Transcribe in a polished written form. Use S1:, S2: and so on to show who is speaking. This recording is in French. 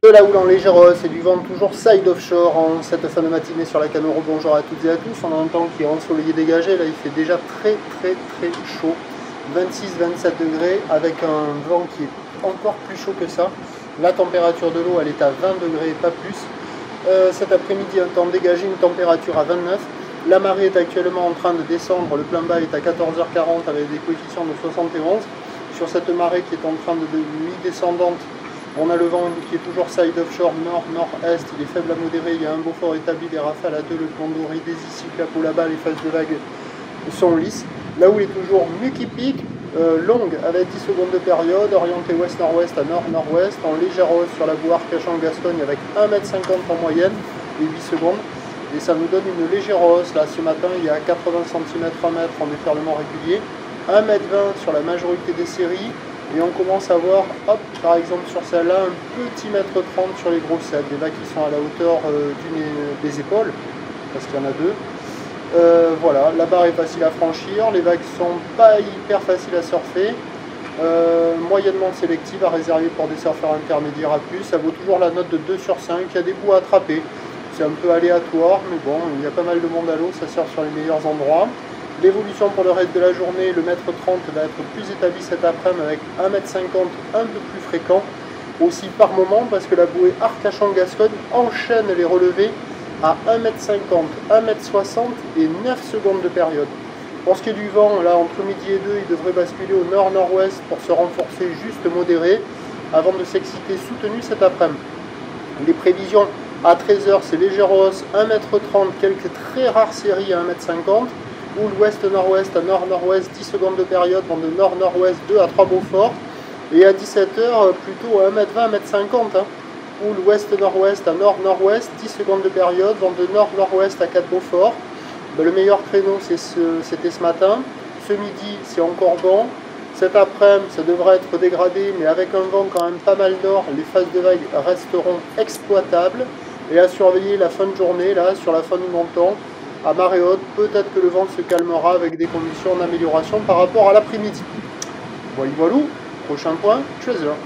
S1: De la houle en légéros et du vent toujours side offshore en cette fin de matinée sur la Camero. Bonjour à toutes et à tous. On a un temps qui est ensoleillé dégagé. Là, il fait déjà très chaud. 26-27 degrés avec un vent qui est encore plus chaud que ça. La température de l'eau, elle est à 20 degrés, pas plus. Cet après-midi, un temps dégagé, une température à 29. La marée est actuellement en train de descendre. Le plein bas est à 14h40 avec des coefficients de 71. Sur cette marée qui est en train de mi-descendante, on a le vent qui est toujours side offshore, nord-nord-est, il est faible à modéré, il y a un beau fort établi, des rafales à 2, le plan doré, des ici, capot là-bas, les phases de vague sont lisses. Là où il est toujours mu qui pique, longue avec 10 secondes de période, orienté ouest-nord-ouest à nord-nord-ouest, en légère hausse sur la boue Arcachon-Gascogne avec 1,50 m en moyenne et 8 secondes. Et ça nous donne une légère hausse. Là, ce matin, il y a 80 cm, 1 m en déferlement régulier, 1,20 m sur la majorité des séries. Et on commence à voir, hop, par exemple sur celle-là, un petit mètre 30 sur les grossettes, des vagues qui sont à la hauteur des épaules, parce qu'il y en a deux. Voilà, la barre est facile à franchir, les vagues sont pas hyper faciles à surfer, moyennement sélective à réserver pour des surfeurs intermédiaires à plus. Ça vaut toujours la note de 2 sur 5, il y a des bouts à attraper, c'est un peu aléatoire, mais bon, il y a pas mal de monde à l'eau, ça surfe sur les meilleurs endroits. L'évolution pour le reste de la journée, le mètre 30 va être plus établi cet après-midi avec 1,50 m un peu plus fréquent, aussi par moment parce que la bouée Arcachon-Gascogne enchaîne les relevés à 1,50 m, 1,60 m et 9 secondes de période. Pour ce qui est du vent, là entre midi et 2, il devrait basculer au nord-nord-ouest pour se renforcer juste modéré avant de s'exciter soutenu cet après-midi. Les prévisions à 13h, c'est légère hausse, 1,30 m, quelques très rares séries à 1,50 m. Houle ouest-nord-ouest à nord-nord-ouest, 10 secondes de période, vent de nord-nord-ouest 2 à 3 Beaufort. Et à 17h, plutôt à 1,20 m, 1,50 m. Houle ouest-nord-ouest à nord-nord-ouest, 10 secondes de période, vent de nord-nord-ouest à 4 Beaufort. Le meilleur créneau, c'était ce matin. Ce midi, c'est encore bon. Cet après-midi, ça devrait être dégradé, mais avec un vent quand même pas mal nord, les phases de vague resteront exploitables. Et à surveiller la fin de journée, là, sur la fin du montant. À marée haute, peut-être que le vent se calmera avec des conditions d'amélioration par rapport à l'après-midi. Voilà, prochain point, Treasure.